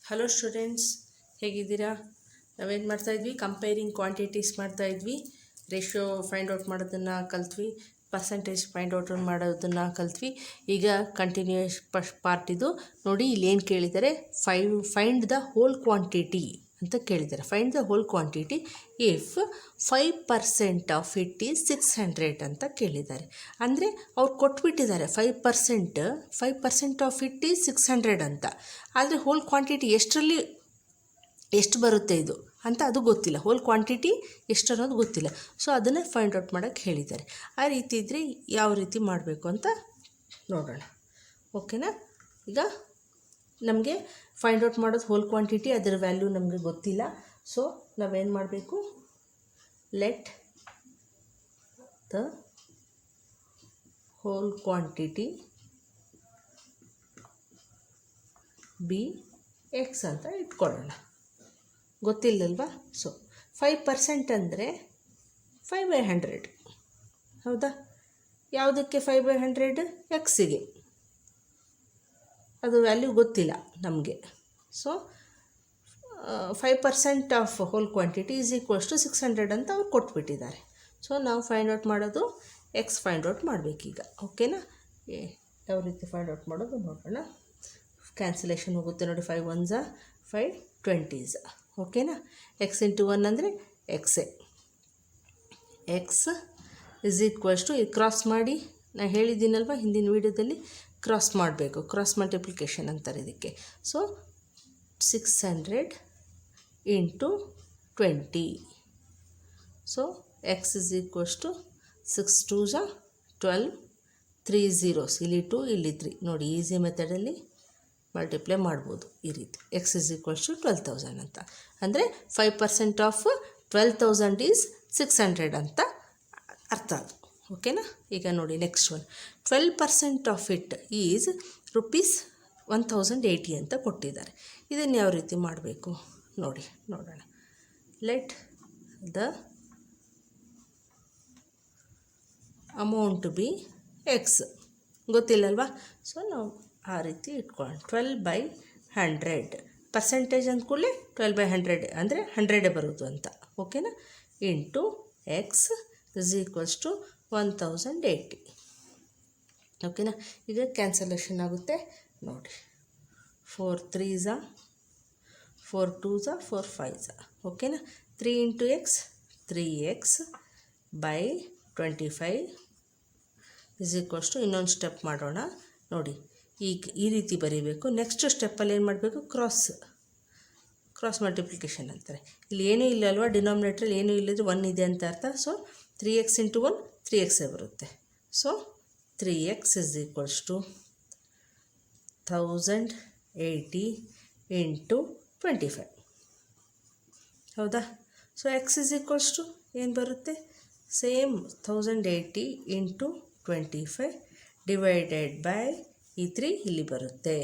Hello students, ಹೇಗಿದ್ದೀರಾ? ನಾವೇನು ಮಾಡ್ತಾಯಿದ್ವಿ? ಕಂಪೇರಿಂಗ್ ಕ್ವಾಂಟಿಟೀಸ್ ಮಾಡ್ತಾಯಿದ್ವಿ. ರೇಷಿಯೋ ಫೈಂಡ್ ಔಟ್ ಮಾಡೋದನ್ನು ಕಲ್ತ್ವಿ, ಪರ್ಸೆಂಟೇಜ್ ಫೈಂಡ್ ಔಟ್ ಮಾಡೋದನ್ನು ಕಲ್ತ್ವಿ. ಈಗ ಕಂಟಿನ್ಯೂಯಸ್ ಪಾರ್ಟ್ ಇದು ನೋಡಿ. ಇಲ್ಲಿ ಏನು ಕೇಳಿದ್ದಾರೆ? ಫೈಂಡ್ ದ ಹೋಲ್ ಕ್ವಾಂಟಿಟಿ ಅಂತ ಕೇಳಿದ್ದಾರೆ. Find the whole quantity if 5% of it is 600 ಅಂತ ಕೇಳಿದ್ದಾರೆ. ಅಂದರೆ ಅವ್ರು ಕೊಟ್ಬಿಟ್ಟಿದ್ದಾರೆ 5% ಆಫ್ ಇಟ್ ಈಸ್ 600 ಅಂತ. ಆದರೆ ಹೋಲ್ ಕ್ವಾಂಟಿಟಿ ಎಷ್ಟು ಬರುತ್ತೆ ಇದು ಅಂತ ಅದು ಗೊತ್ತಿಲ್ಲ. ಹೋಲ್ ಕ್ವಾಂಟಿಟಿ ಎಷ್ಟು ಅನ್ನೋದು ಗೊತ್ತಿಲ್ಲ. ಸೊ ಅದನ್ನು ಫೈಂಡ್ ಔಟ್ ಮಾಡೋಕ್ಕೆ ಹೇಳಿದ್ದಾರೆ. ಆ ರೀತಿ ಇದ್ದರೆ ಯಾವ ರೀತಿ ಮಾಡಬೇಕು ಅಂತ ನೋಡೋಣ. ಓಕೆನಾ? ಈಗ ನಮಗೆ ಫೈಂಡ್ ಔಟ್ ಮಾಡೋದು ಹೋಲ್ ಕ್ವಾಂಟಿಟಿ, ಅದರ ವ್ಯಾಲ್ಯೂ ನಮಗೆ ಗೊತ್ತಿಲ್ಲ. ಸೊ ನಾವೇನು ಮಾಡಬೇಕು? Let the whole quantity be x ಅಂತ ಇಟ್ಕೊಳ್ಳೋಣ. ಗೊತ್ತಿಲ್ಲಲ್ವಾ? ಸೊ 5% ಅಂದರೆ 5/100. ಹೌದಾ? ಯಾವುದಕ್ಕೆ 5/100? ಎಕ್ಸಿಗೆ. ಅದು ವ್ಯಾಲ್ಯೂ ಗೊತ್ತಿಲ್ಲ ನಮಗೆ. So 5% of whole quantity is equals to 600 ಅಂತ ಅವ್ರು ಕೊಟ್ಬಿಟ್ಟಿದ್ದಾರೆ. ಸೊ ನಾವು ಫೈಂಡ್ ಔಟ್ ಮಾಡೋದು ಎಕ್ಸ್ ಫೈಂಡ್ ಔಟ್ ಮಾಡಬೇಕೀಗ. ಓಕೆನಾ? ಯಾವ ರೀತಿ ಫೈಂಡ್ ಔಟ್ ಮಾಡೋದು ನೋಡೋಣ. ಕ್ಯಾನ್ಸಲೇಷನ್ ಹೋಗುತ್ತೆ ನೋಡಿ. 5 1s 5 20s. ಓಕೆನಾ? ಎಕ್ಸ್ ಇಂಟು 1 ಅಂದರೆ ಎಕ್ಸೇ. X is equals to, cross ಮಾಡಿ, ನಾನು ಹೇಳಿದ್ದೀನಲ್ವ ಹಿಂದಿನ ವೀಡಿಯೋದಲ್ಲಿ, ಕ್ರಾಸ್ ಮಾಡಬೇಕು. ಕ್ರಾಸ್ ಮಲ್ಟಿಪ್ಲಿಕೇಶನ್ ಅಂತಾರೆ ಇದಕ್ಕೆ. So 600 into 20. So x is equals to 6 2s 12, 3 zeros, ಇಲ್ಲಿ 2 ಇಲ್ಲಿ 3. ನೋಡಿ, ಈಸಿ ಮೆಥಡಲ್ಲಿ ಮಲ್ಟಿಪ್ಲೈ ಮಾಡ್ಬೋದು ಈ ರೀತಿ. ಎಕ್ಸ್ ಇಸ್ ಈಕ್ವಲ್ಸ್ ಟು 12,000 ಅಂತ. ಅಂದರೆ 5% ಆಫ್ 12,000 ಈಸ್ 600 ಅಂತ ಅರ್ಥ ಅದು. ಓಕೆನಾ? ಈಗ ನೋಡಿ next one. 12% of it is ₹1080 ಅಂತ ಕೊಟ್ಟಿದ್ದಾರೆ. ಇದನ್ನು ಯಾವ ರೀತಿ ಮಾಡಬೇಕು ನೋಡೋಣ. Let the amount be x. ಗೊತ್ತಿಲ್ಲಲ್ವಾ? ಸೊ ನಾವು ಆ ರೀತಿ ಇಟ್ಕೊಳ್ಳೋಣ. 12/100 ಪರ್ಸೆಂಟೇಜ್ ಅಂದ್ಕೂಡಲೇ 12/100 ಅಂದರೆ 100 ಬರೋದು ಅಂತ. ಓಕೆನಾ? Into x is equals to 1080. ಓಕೆನಾ? ಈಗ ಕ್ಯಾನ್ಸಲೇಷನ್ ಆಗುತ್ತೆ ನೋಡಿ. 4 3s 4 2s 4 5s. ಓಕೆನಾ? 3 into x 3x by 25 is equals to, ಇನ್ನೊಂದು ಸ್ಟೆಪ್ ಮಾಡೋಣ ನೋಡಿ. ಈಗ ಈ ರೀತಿ ಬರೀಬೇಕು. ನೆಕ್ಸ್ಟ್ ಸ್ಟೆಪ್ಪಲ್ಲಿ ಏನು ಮಾಡಬೇಕು? ಕ್ರಾಸ್ ಮಲ್ಟಿಪ್ಲಿಕೇಶನ್ ಅಂತಾರೆ. ಇಲ್ಲಿ ಏನೂ ಇಲ್ಲ ಅಲ್ವಾ? ಡಿನಾಮಿನೇಟ್ರಲ್ಲಿ ಏನೂ ಇಲ್ಲದ್ರೆ 1 ಇದೆ ಅಂತ ಅರ್ಥ. ಸೊ 3x ಇಂಟು 1 3xೇ ಬರುತ್ತೆ. So 3x is equals to 1080 into 25. ಹೌದಾ? So x is equals to ಏನು ಬರುತ್ತೆ? ಸೇಮ್ 1080 ಇಂಟು 25 ಡಿವೈಡೆಡ್ ಬೈ ಈ 3 ಇಲ್ಲಿ ಬರುತ್ತೆ.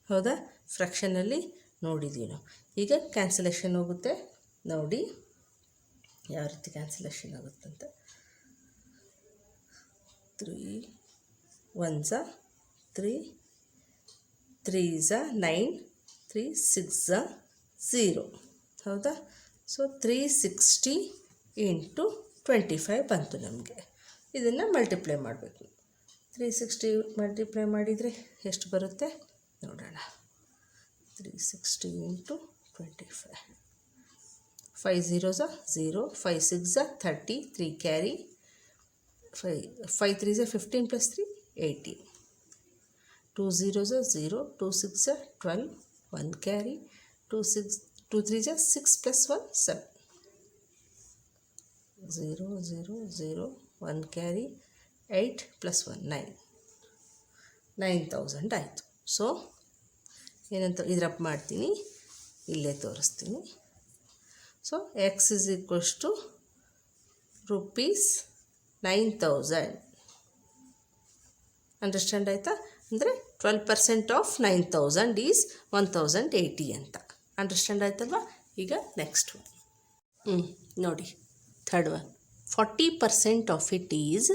ಹೌದಾ? ಫ್ರ್ಯಾಕ್ಷನಲ್ಲಿ ನೋಡಿದ್ದೀವಿ ನಾವು. ಈಗ ಕ್ಯಾನ್ಸಲೇಷನ್ ಹೋಗುತ್ತೆ ನೋಡಿ ಯಾವ ರೀತಿ ಕ್ಯಾನ್ಸಲೇಷನ್ ಆಗುತ್ತಂತ. 3 1s 3 3s 9 3 6s 0. ಹೌದಾ? ಸೊ 360 ಇಂಟು 25 ಬಂತು ನಮಗೆ. ಇದನ್ನು ಮಲ್ಟಿಪ್ಲೈ ಮಾಡಬೇಕು. 360 ಮಲ್ಟಿಪ್ಲೈ ಮಾಡಿದರೆ ಎಷ್ಟು ಬರುತ್ತೆ ನೋಡೋಣ. 360 into 25. 5 zeros 0, 5 6s 30, 3 carry, 5 3s 15 plus 3 18, 2 zeros 0, 2 6s 12, 1 carry, 2 3s 6 plus 1 7, 0 0 0 1 carry, 8 plus 1 9, 9000 ಆಯಿತು. ಸೊ ಏನಂತ ಇದ್ರಪ್ಪ ಮಾಡ್ತೀನಿ, ಇಲ್ಲೇ ತೋರಿಸ್ತೀನಿ. So x is equals to ₹9000. Understand ಆಯಿತಾ? ಅಂದರೆ 12% ಆಫ್ 9000 ಈಸ್ 1080 ಅಂತ. ಅಂಡರ್ಸ್ಟ್ಯಾಂಡ್ ಆಯ್ತಲ್ವಾ? ಈಗ ನೆಕ್ಸ್ಟ್ ಒನ್ ನೋಡಿ. Third one. 40% of it is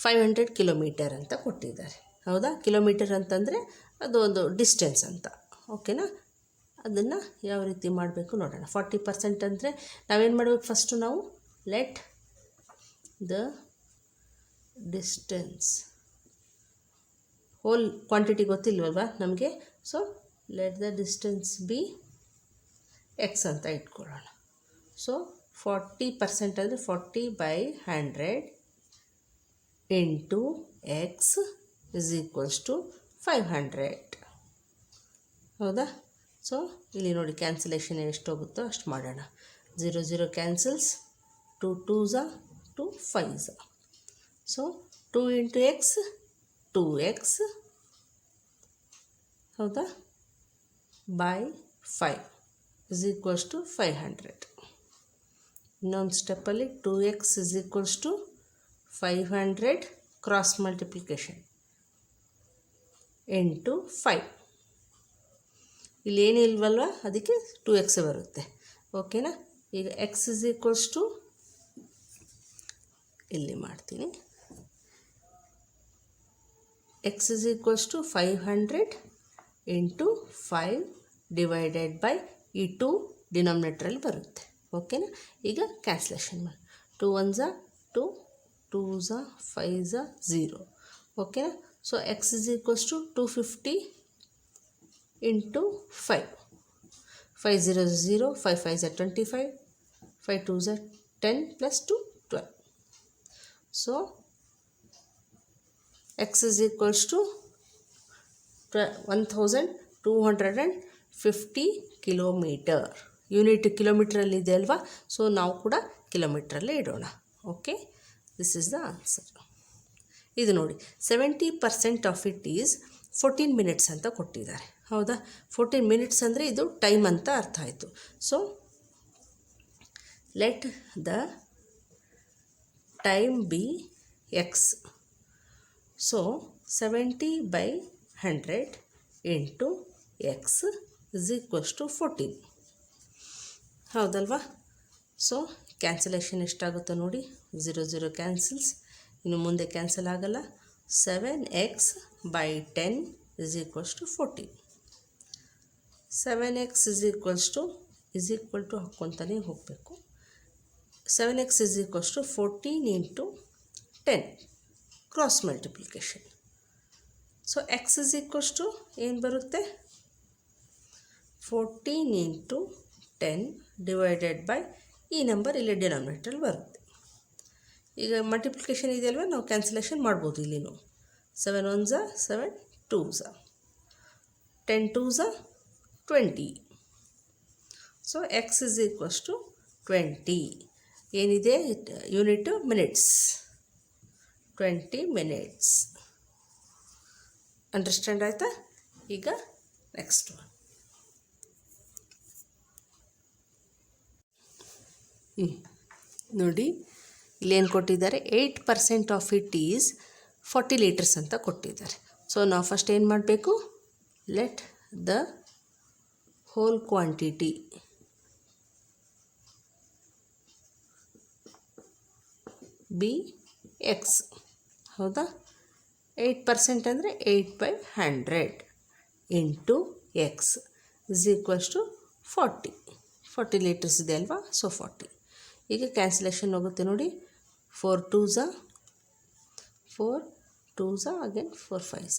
500 kilometre ಅಂತ ಕೊಟ್ಟಿದ್ದಾರೆ. ಹೌದಾ? ಕಿಲೋಮೀಟರ್ ಅಂತಂದರೆ ಅದು ಒಂದು ಡಿಸ್ಟೆನ್ಸ್ ಅಂತ. ಓಕೆನಾ? ಅದನ್ನು ಯಾವ ರೀತಿ ಮಾಡಬೇಕು ನೋಡೋಣ. 40% ಅಂದರೆ ನಾವೇನು ಮಾಡಬೇಕು, ಫಸ್ಟು ನಾವು let the distance, whole quantity ಗೊತ್ತಿಲ್ವಲ್ವ ನಮಗೆ, so let the distance be x ಅಂತ ಇಟ್ಕೊಳ್ಳೋಣ. ಸೊ 40% ಅಂದರೆ 40/100 into x is equals to 500. ಹೌದಾ? ಸೊ ಇಲ್ಲಿ ನೋಡಿ ಕ್ಯಾನ್ಸಲೇಷನ್ ಎಷ್ಟು ಹೋಗುತ್ತೋ ಅಷ್ಟು ಮಾಡೋಣ. 0 0 cancels, 2 2s 2 5s. So 2 into X 2x, ಹೌದಾ, ಬೈ 5 ಇಸ್ ಈಕ್ವಲ್ಸ್ ಟು 500. ಇನ್ನೊಂದು ಸ್ಟೆಪ್ಪಲ್ಲಿ 2x is equals to 500 cross multiplication into 5. ಇಲ್ಲಿ ಏನಿಲ್ವಲ್ವ ಅದಕ್ಕೆ 2x ಬರುತ್ತೆ. ಓಕೆನಾ? ಈಗ x ಇಸ್ ಈಕ್ವಲ್ಸ್ ಟು, ಇಲ್ಲಿ ಮಾಡ್ತೀನಿ, x is equals to 500 into 5 divided by ಈ 2 ಡಿನಾಮಿನೇಟ್ರಲ್ಲಿ ಬರುತ್ತೆ. ಓಕೆನಾ? ಈಗ ಕ್ಯಾನ್ಸಲೇಷನ್ ಮಾಡಿ. 2 1s 2, 2s 5s 0. ಓಕೆನಾ? So x is equals to 250 into 5. 5 0s 0, 5 5s 25, 5 2s 10 plus 2 12. So x is equals to 1250 kilometre. Unit ಕಿಲೋಮೀಟ್ರಲ್ಲಿ ಇದೆ ಅಲ್ವಾ, ಸೊ ನಾವು ಕೂಡ ಕಿಲೋಮೀಟ್ರಲ್ಲೇ ಇಡೋಣ. Okay, this is the answer. ಇದು ನೋಡಿ 70% ಆಫ್ ಇಟ್ ಈಸ್ 14 ಮಿನಿಟ್ಸ್ ಅಂತ ಕೊಟ್ಟಿದ್ದಾರೆ. ಹೌದಾ? 14 ಮಿನಿಟ್ಸ್ ಅಂದರೆ ಇದು ಟೈಮ್ ಅಂತ ಅರ್ಥ ಆಯಿತು. So let the time be x. So 70/100 into x is equals to 14. ಹೌದಲ್ವಾ? ಸೊ ಕ್ಯಾನ್ಸಲೇಷನ್ ಎಷ್ಟಾಗುತ್ತೋ ನೋಡಿ. 0 0 ಕ್ಯಾನ್ಸಲ್ಸ್, ಇನ್ನು ಮುಂದೆ ಕ್ಯಾನ್ಸಲ್ ಆಗಲ್ಲ. 7x/10 is equals to 14. 7x is equals to ಹಾಕ್ಕೊತಾನೆ ಹೋಗಬೇಕು. 7x is equals to 14 into 10 cross multiplication. So x is equals to ಏನು ಬರುತ್ತೆ, 14 ಇಂಟು 10 ಡಿವೈಡೆಡ್ ಬೈ ಈ ನಂಬರ್ ಇಲ್ಲಿ ಡಿನಾಮಿನೇಟ್ರಲ್ಲಿ ಬರುತ್ತೆ. ಈಗ ಮಲ್ಟಿಪ್ಲಿಕೇಶನ್ ಇದೆಯಲ್ವ, ನಾವು ಕ್ಯಾನ್ಸಲೇಷನ್ ಮಾಡ್ಬೋದು ಇಲ್ಲಿನೂ. 7 1s 7 2s, 10 2s 20. So x is equals to 20. ಏನಿದೆ ಯೂನಿಟ್ ಮಿನಿಟ್ಸ್, 20 ಮಿನಿಟ್ಸ್. ಅಂಡರ್ಸ್ಟ್ಯಾಂಡ್ ಆಯಿತಾ? ಈಗ ನೆಕ್ಸ್ಟ್ ಒನ್. ನೋಡಿ ಇಲ್ಲೇನು ಕೊಟ್ಟಿದ್ದಾರೆ, 8% ಆಫ್ ಇಟ್ ಈಸ್ 40 ಲೀಟರ್ಸ್ ಅಂತ ಕೊಟ್ಟಿದ್ದಾರೆ. ಸೊ ನಾವು ಫಸ್ಟ್ ಏನು ಮಾಡಬೇಕು, let the whole quantity be x. ಹೌದಾ? 8% ಅಂದರೆ 8/100 into x is equals to 40 litres ಇದೆ ಅಲ್ವಾ, ಸೊ 40. ಈಗ ಕ್ಯಾನ್ಸಲೇಷನ್ ಹೋಗುತ್ತೆ ನೋಡಿ. 4 2s again 4 5s.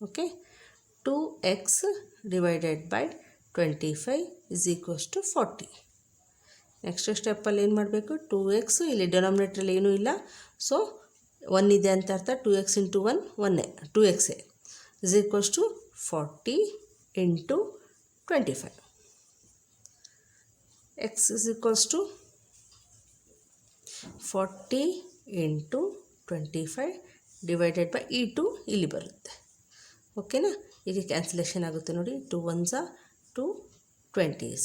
Okay, 2x divided by 25 is equals to 40. Next ಸ್ಟೆಪ್ಪಲ್ಲಿ ಏನು ಮಾಡಬೇಕು, 2x ಇಲ್ಲಿ ಡಿನಾಮಿನೇಟ್ರಲ್ಲಿ ಏನೂ ಇಲ್ಲ, ಸೊ 1 ಇದೆ ಅಂತ ಅರ್ಥ. 2x into 1 1 2x is equals to 40 into 25. x is equals to 40 into 25 divided by ಈ 2 ಇಲ್ಲಿ ಬರುತ್ತೆ. ಓಕೆನಾ? ಈಗ ಕ್ಯಾನ್ಸಲೇಷನ್ ಆಗುತ್ತೆ ನೋಡಿ. 2 1s 2 20s.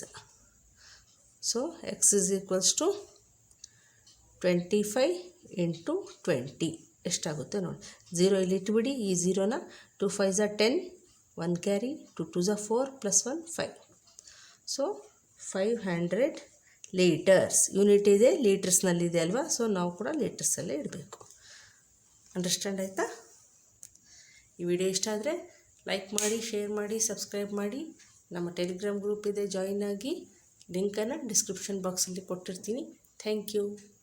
So x is equals to 25 into 20 ಎಷ್ಟಾಗುತ್ತೆ ನೋಡಿ. 0 ಇಲ್ಲಿ ಇಟ್ಬಿಡಿ, ಈ 0ನ. 2 5s 10, 1 carry, 2 2s 4 plus 1 5. So 500 litres. Unit ಇದೆ, ಲೀಟರ್ಸ್ನಲ್ಲಿದೆ ಅಲ್ವಾ, ಸೊ ನಾವು ಕೂಡ ಲೀಟರ್ಸಲ್ಲೇ ಇಡಬೇಕು. ಅಂಡರ್ಸ್ಟ್ಯಾಂಡ್ ಆಯಿತಾ? ಈ ವಿಡಿಯೋ ಇಷ್ಟ ಆದರೆ ಲೈಕ್ ಮಾಡಿ, ಶೇರ್ ಮಾಡಿ, ಸಬ್ಸ್ಕ್ರೈಬ್ ಮಾಡಿ. ನಮ್ಮ ಟೆಲಿಗ್ರಾಮ್ ಗ್ರೂಪ್ ಇದೆ, ಜಾಯಿನ್ ಆಗಿ. ಲಿಂಕನ್ನು ಡಿಸ್ಕ್ರಿಪ್ಷನ್ ಬಾಕ್ಸಲ್ಲಿ ಕೊಟ್ಟಿರ್ತೀನಿ. Thank you.